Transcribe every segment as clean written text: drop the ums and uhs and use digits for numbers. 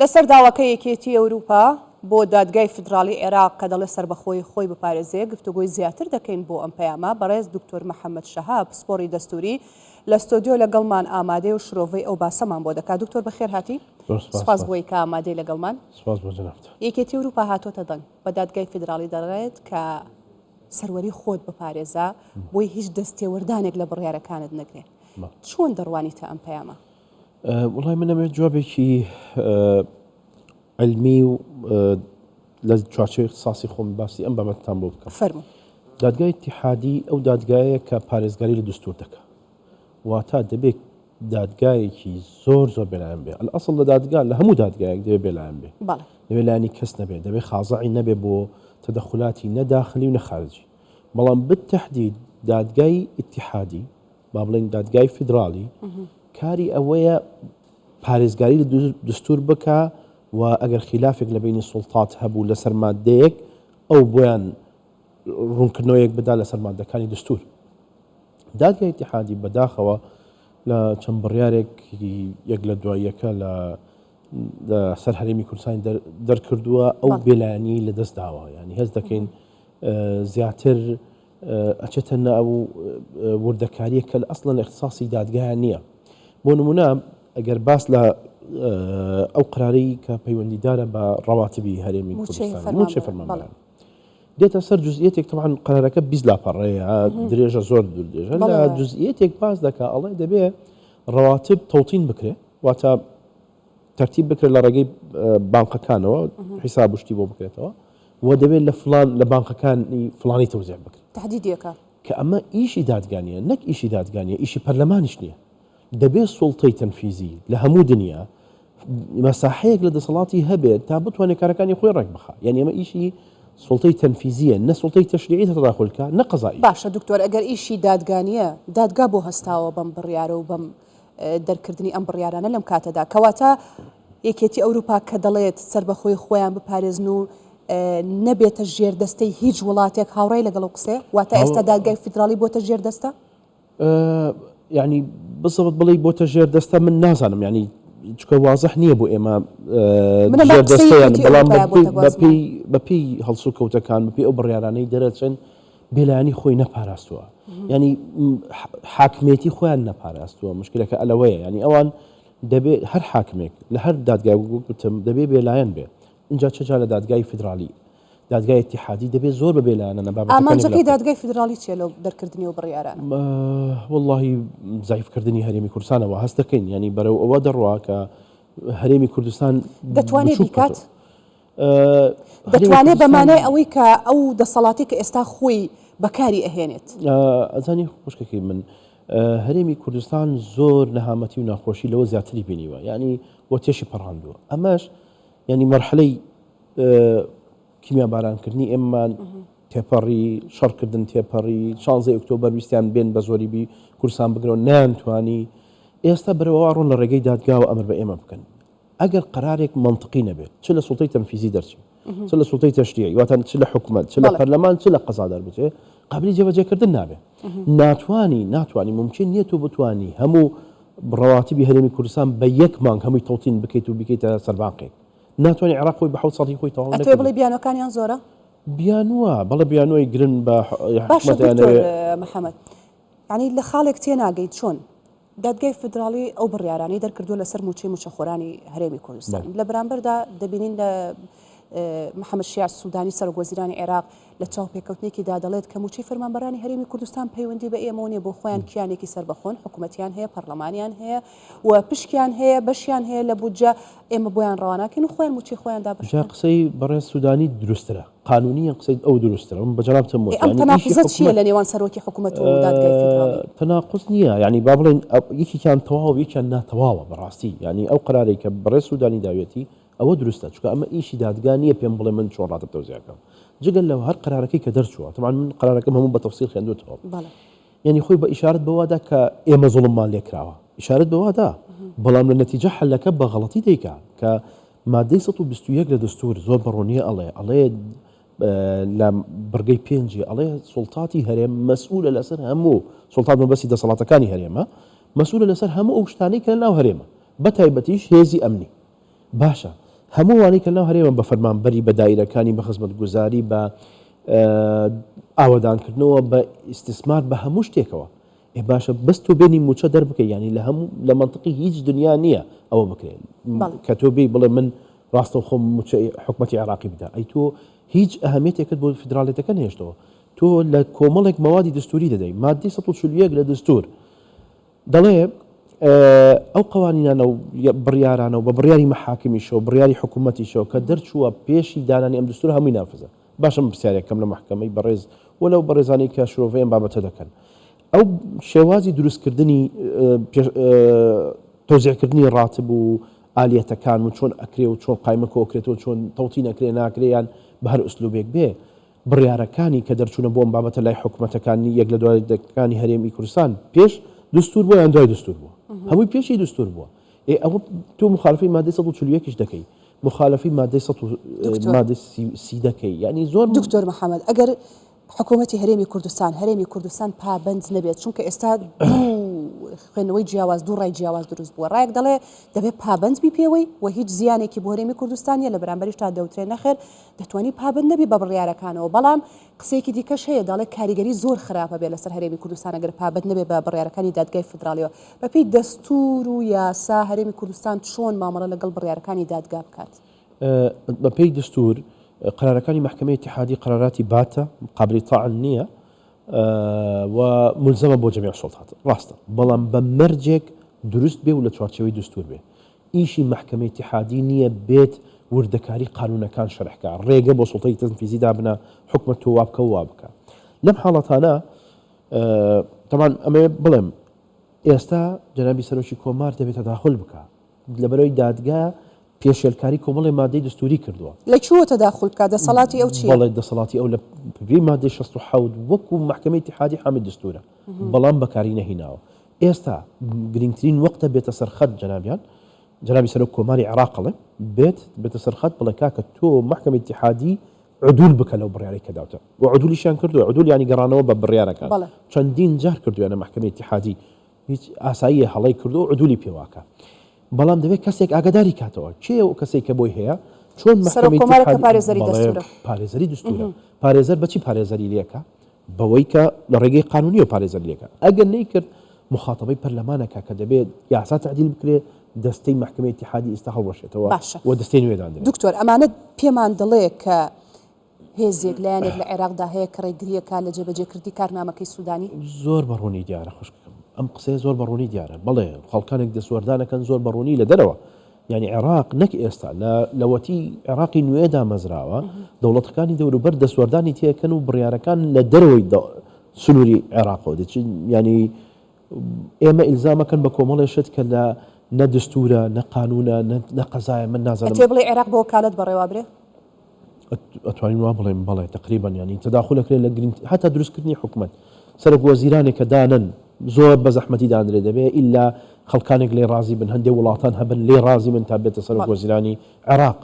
لەسەر داواکە یەکێتی ئەوروپا بۆ دادگای فدراڵی عێراق کە دەڵێ سەربەخۆی خۆی بپارێزێ گفتوگۆی زیاتر دەکەین بۆ ئەم پەیامە بەڕێز دکتۆر محەممەد شەهاب پسپۆڕی دەستوری لە ستۆدیۆ لەگەڵمان ئامادەی و شرۆڤەی ئەو باسەمان بۆ دەکات. دکتۆر بەخێر هاتی، سپاس بۆی کە ئامادەی لەگەڵمان. یەکێتی ئەوروپا هاتۆتە دەنگ بە دادگای فدراڵی دەڵێت کە سەروەری خۆت بپارێزە بۆی هیچ دەستێوەردانێک لە بڕیارەکانت نەگرێت. چۆن دەڕوانیتە ئەم پەیامە؟ وڵای منەمێت جوابێکی علمی و لە چوارچێوەی اختصاسی خۆم باسی ئەم بابەتتان بۆ بکەم. فەرموو. دادگای اتحادی ئەو دادگایە کە پارێزگاری لە دستور دەکات، واتە دەبێت دادگایەکی زۆر بێلایەن بێ. ئەسڵ لە دادگا لە هەموو دادگایەک دەبێت بێلایەن بێ، دەبێت لایەنی کەس نەبێت، دەبێت خازعی نەبێت بۆ تەدەخلاتی نەداخلی و نەخارجی. بەڵام بالتەحدید دادگای اتحادی با بڵێن دادگای فدراڵی کاری ئەوەیە پارێزگاری لە دستور بکە و ئەگەر خلافێک لە بینی سوڵتات هەبوو لەسەر مادەیەک ئەو بۆیان ڕوونکردنەوەیەک بدا لەسەر مادەکانی دستور. دادگای اتحادی بەداخەوە لە چەند بڕیارێک یەک لە دواییەکە لە سەر هەرێمی کوردستانی دەرکردووە ئەو بێلایەنی لە دەست داوە. ینی هەست دەکەین زیاتر ئەچێتە ئەو وردەکاریە کە لە ئەسڵەن لە اختصاسی دادگایان نییە. بۆ نمونە ئەگەر باس لە ئەو قرارەی کە پەیوەندیدارە بە ڕەواتبی هەرێمی کوردستان موچەی فەرمانبەران دێتە سەر جزئیەتێک تەبعاً قرارەکە 20 لاپەڕەیە، درێژە زۆر درێژە، لە جزئیەتێک باس دەکات ئەڵێ دەبێت ڕەواتب تەوتین بکرێت، واتە تەرتیب بکرێت لە ڕێگەی بانقەکانەوە حیساب شتی بۆ بکرێتەوە و دەبێت لە فڵان لە بانقەکانی فڵانی تەوزیع بکرێت. تهدیدیەکە کە ئەمە ئیشی دادگانیە، نەک ئیشی دادگانیە، ئیشی پەرلەمانیش نییە. دەبێت سوڵتەی تەنفیزی لە هەموو دنیا مەساحەیەک لە دەسەڵاتی هەبێت تا بتوانێت کارەکانی خۆی ڕێک بخات. یعنی ئەمە ئیشی سوڵتەی تەنفیزیە، نە سوڵتەی تەشریعی تەداخلکە، نە قەزایی. باشە دکتۆر، ئەگەر ئیشی دادگانیە، دادگا بۆ هەستاوە بەم بڕیارە و بەم دەرکردنی ئەم بڕیارانە لەم کاتەدا کەواتە یەکێتی ئەوروپا کە دەڵێت سەربەخۆی خۆیان بپارێزن و نەبێتە ژێردەستەی هیچ وڵاتێک هاوڕێی لەگەڵ قسێ، واتە ئێستا دادگای فیدراڵی بۆتە ژێردەستە؟ یعنی بزەوت بڵێ بۆتە ژێردەستە من نازانم، ینی چکە وازەح نییە بۆ ئێمە ژێردەستەیان، بەڵام بەپی هەڵسو کەوتەکان بەپی ئەو بڕیارانەی دەرەچن بێلایانی خۆی نەپاراستووە، ینی حاکمێتی خۆیان نەپاراستووە. مشکلەکە ئەلەوەیە، ینی ئەوان دەبێت هەر حاکمێک لە هەر دادگای گوتم دەبێت بێلایەن بێ. اینجا چجا لە دادگای فدراڵی دادگای اتحادی دەبێت زۆر بە بێلایەنە بابەتەکانی. ئامانجەکەی دادگای فدراڵی چیە لەو دەرکردنی و بڕیارانە؟ وەڵڵاهی زایفکردنی هەرێمی کوردستانەوە هەست دەکەین، ینی بەرەو ئەوە دەڕوا کە هەرێمی کوردستان دەتوانێت بیکات، دەتوانێت بەمانای ئەوەی کە ئەو دەسەڵاتی کە ئێستا خۆی بەکاری ئەهێنێت. ئەزانی خوشکەکەی من هەرێمی کوردستان زۆر نەهامەتی و ناخۆشی لەوە زیاتری بینیوە، ینی بۆ تێشی پەڕاندووە. ئەمەش ینی مەرحلەی کیمیا بارانکردنی ئێمەمان تێپەڕی شەڕکردن، تێپەڕی 16 ئۆکتۆبەر ویستیان بێن بە زۆری بی کوردستان بگرەوە نەیانتوانی. ئێستا بەرەوە ڕۆن لە ڕێگەی دادگاوە ئەمر بە ئێمە بکەن. ئەگەر قرارێک منطقی نەبێت، چ لە سوڵتەی تەنفیزی دەرچێت، چ لە سوڵتەی تەشریعی، واتە چ لە حکومەت، چ لە پەرلەمان، چ لە قەزا دەربچێت، قابلی جێبەجێکردن نابێت. ناتوانی ممکن نییە تۆ بتوانی هەموو ڕەواتبی هەرێمی کوردستان بە یەک مانگ هەمووی تەوتین بکەیت و بکەیتە سەرباقێک. ناتوانانی عێراق خۆی بە 7 خۆی تەواو نەکرد. ئەتوێ بڵێ بیانەکانیان زۆرە؟ بیانوە بەڵێ بیانۆی گرن بە حکومەتیانەوێ. محەممەد، ینی لە خاڵێک تێناگەیت چۆن دادگای فدراڵی ئەو بڕیارانەی دەرکردووە لەسەر موچەی موچەخۆرانی هەرێمی کوردستان لە بەرامبەردا دەبینین لە محەممەد شیاع سوودانی سەرۆکوەزیرانی عێراق لە چاوپێکەوتنێکیدا دەڵێت کە موچەی فەرمانبەرانی هەرێمی کوردستان پەیوەندی بە ئێمە نیە، بۆ خۆیان کیانێکی سەربەخۆن، حکوومەتیان هەیە، پەرلەمانیان هەیە و پشکیان هەیە، بەشیان هەیە لە بودجە، ئێمە بۆیان ڕەواناکەین و خۆیان موچەی خۆیان دابەش. قسەی بەڕێز سوودانی دروسترە، قانونیە قسەی ئەو دروسترە. من بەجەنابتم وت ئەم تەناقوزە چییە لە نێوان سەرۆکی حکوومەت و دادگای فدراڵی؟ تەناقوز نییە، ینی با بڵێن یەکێکیان تەواو یەکیان ناتەواوە بەڕاستی. ینی ئەو قرارێک کە بەڕێز سوودانی داوێتی ئەوە دروستە، چونکە ئەمە ئیشی دادگانیە پێم بڵێ من چۆن ڕاتە تەوزیعەکەم. جگەل لەو هەر قرارەکەی کە دەرچووە، طبعاً من قرارەکەم هەموو بە تەفسیل خوێندووەتەوە، ینی خۆی بە ئیشارەت بەوادا کە ئێمە زوڵممان لێکراوە، ئیشارەت بەوادا، بەڵام لە نەتیجە حەلەکە بە غەڵەتی دەیکا کە مادەی 121 لە دستور زۆر بەڕۆنیە ئەڵێ لە بڕگەی پێنجی ئەڵێ سوڵتاتی هەرێم مەسئولە لەسەر هەموو سوڵتات مەبەستی دەسەڵاتەکانی هەرێمە، مەسئولە لەسەر هەموو ئەو شتانەی کە لەناو هەرێمە، بە تایبەتیش هێزی ئەمنی. باشە هەمووانی کە ناو هەرێمە بە فەرمانبەری بە دایرەکانی بە خزمەتگوزاری بە ئاوەدانکردنەوە بە ئیستثمار بە هەموو شتێکەوە باشە بەست تۆ بێنی موچە دەربکە ینی لە منطقی هیچ دنیا نییە ئەوە بکرێن کە تۆ بێ بڵێ من ڕاستە خۆم حکومەتی عراقی بدا ئەی تۆ هیچ ئەهەمیەتێکت بۆ فدراڵێتەکە نهێشتەوە تۆ لە کۆمەڵێک مەوادی دستوری دەدەی مادەی 141 لە دستور دەڵێ ئەو قوانینانە و بڕیارانە و بە بڕیاری مەحاکمیشەوە بڕیاری حکوومەتیشەوە کە دەرچووە پێشی دانانی ئەم دستور هەمووی نافزە باشم پرسیارێکم لە محکەمەی بەڕێز وەلەو بەڕێزانی کە شرۆڤەیەم بابەتە دەکەن ئەو شێوازی دروستکردنی تۆزیعکردنی ڕاتب و ئالیەتەکان و چۆن ئەکرێ و چۆن قایمە کۆکرێتەوە چۆن تەوتی نەکرێ ناکرێیان بە هەر ئوسلوبێک بێ بڕیارەکانی کە دەرچوونە بۆ ئەم بابەتە لای حکوومەتەکانی یەک لە دوایەکانی هەرێمی کوردستان پێش دستور بووە یان دوای دستور بووە هەمووی پێشی دستور بووە ئەوە تۆ مخالفەی مادەی 141ش دەکەی مخالفەی مادەی 130 دەکەی یعنی زۆر دکتۆر محەممەد ئەگەر حکوومەتی هەرێمی کوردستان پابند نەبێت چونکە ئێستا خوێنەوەی جیاواز دوو ڕای جیاواز دروست بووە ڕایەک دەڵێ دەبێت پابند بیپێوەی و هیچ زیانێکی بۆ هەرێمی کوردستانیە لە بەرامبەریش تا دەوترێ نەخێر دەتوانی پابند نەبی بە بڕیارەکانەوە بەڵام قسێکی دیکەش هەیە دەڵێ کاریگەری زۆر خراپە بێت لەسەر هەرێمی کوردستان ئەگەر پابند نەبێت بە بڕیارەکانی دادگای فدراڵیەوە بەپێی دەستور و یاسا هەرێمی کوردستان چۆن مامەڵە لەگەڵ بڕیارەکانی دادگا بکات بەپێی دستور قرارەکانی محکمەی اتحادی قراراتی باتە قابلی طاعن نییە و ملزمە بۆ جەمیع سوڵتات ڕاستە بەڵام بە مەرجێک دروست بێ و لە چوارچەوەی دستور بێ ئیشی محکمەی اتحادی نییە بێت وردەکاری قانونەکان شەرحکە ڕێگە بۆ سوڵتەی تەنفیزی دابنە حکومەت تۆ وابکە و وابکە لەم حاڵەتانە تەمان ئەمێ بڵێم ئێستا جەنابی سەرۆکی کۆمار دەبێت تەداخل بکە لەبەرەوەی دادگا پێشێلکاری کۆمەڵی مادەی دستوری کردووە لە چوە تەداخل بکات دەسەڵاتی ئەو چیە بەڵێ دەسەڵاتی ئەو لە پێی مادەی 67 وەکو محکمەی اتحادی حامی دستورە بەڵام بەکاری نەهیناوە ئێستا گرنگترین وەختە بێتە سەرخەت جەنابیان جەنابی سەرۆک کۆماری عێراقڵێ بێتە سەرخەت بڵێ کاکە تۆ محکمەی اتحادی عدول بکە لەو بڕیارەی کە داوتە و عدولیشیان کردووە عدول ینی گەڕانەوە بە بڕیارەکان چەندین جار کردوێنە محکمەی اتحادی هیچ ئاساییە هەڵەی کردو و عدولی پێواکە بەڵام دەبێت کەسێک ئاگاداری کاتەوە چێ و کەسێک کە بۆی هەیە چۆن پارێزەری دستورە پارێزەر بەچی پارێزەری لێکە بەوەی کە لە ڕێگەی قانونی و پارێزەر لێکە ئەگەر نەیکرد مخاطبەی پەرلەمانەکە کە دەبێت یاسا تعدیل بکرێت دەستەی محکمەی اتحادی ئێستا هەڵوەشێتەوە و دەستەی نوێدان دکتۆر ئەمانە پێمان دەڵێ کە هێزێک لایەنێک لە عێراقدا هەیە کە ڕێگریەکە لە جێبەجێکردی کارنامەکەی سوودانی زۆر بەڕوونی دیارە خوشکەکەم ئەم قسەیە زۆر بەڕوونی دیارە بەڵێ خەڵکانێک دەسوەردانەکەن زۆر بەڕوونی لە دەرەوە یعنی عێراق نەک ئێستا لەوەتی عێراقی نوێدا مەزراوە دەوڵەتەکانی دەوروبەر دەسوەردانی تێکەن و بڕیارەکان لە دەرەوەی سنووری عێراقەوە دەچین ینی ئێمە ئیلزامەکەن بە کۆمەڵێشت کە لە نە دستورە نە قانونە نە قەزایە من نازانم تێ بڵێ عێراق بۆ وەکالەت بەڕێوا برێ ئەتوانین وا بڵێم بەڵێ تقریبا ینی تەداخولەکرێت لە گرنگ هەتا دروستکردنی حکومەت سەرۆک وەزیرانێک کە دانن زۆر بە زەحمەتی دانرێ دەبێت ئیلا خەڵکانێک لێ رازی بن هەندێک وڵاتان هەبن لێ رازی من تا بێتە سەرۆک وەزیرانی عێراق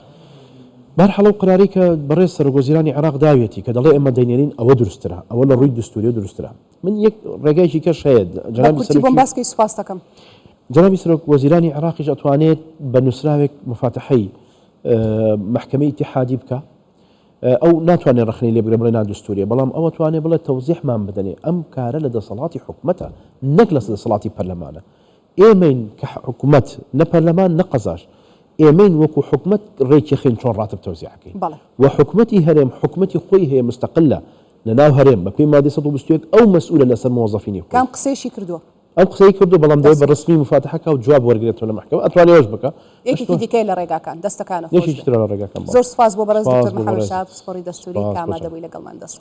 بەرحەڵە و قراری کە بەڕێز سەرۆک وەزیرانی عێراق داوێتی کە دەڵێ ئێمە دەینێرین ئەوە دروستترە ئەوە لە ڕووی دستوری دروستترە من یەک ڕێگایکی کەش هەیە باسکەی سوپاس دەکەم جەنابی سەرۆک وەزیرانی عێراقیش ئەتوانێت بە نووسراوێک مفاتەحەی محکمەی اتحادی بکە ئەو ناتوانێت ڕخنەی لێ بگرێ بڵێ نادستوریە بەڵام ئەوە توانێت بڵێت تەوزیحمان بدەنێ ئەم کارە لە دەسەڵاتی حکومەتە نەک لە دەسەڵاتی پەرلەمانە ئێمەین کە حکومەت نە پەرلەمان نە قەزاش ئێمەین وەکو حکومەت ڕێکی خێن چۆن ڕاتب تەوزیعەکەین و حکومەتی هەرێم حکومەتی خۆی هەیە مستەقلە لە ناو هەرێم بە پێی مادەی 121 ئەو مەسئولە لەسەر موظفینی خۆی کام قسەیشی کردووە ئەم قسەی کردو بەڵام دەبێت بە ڕسمی مفاتەحەکە و جواب وەرگێتەوە لە محکەمە ئەتوانێت ئەوەش بکە یەکێکی دیکەی لە ڕێگاکان دەستەکانە یەکێکی تر لە ڕێگاکان زۆر سپاس بۆ بەڕێز دکتۆر محەممەد شاب سپۆری دەستوری کامادەبووی لەگەڵمان دەست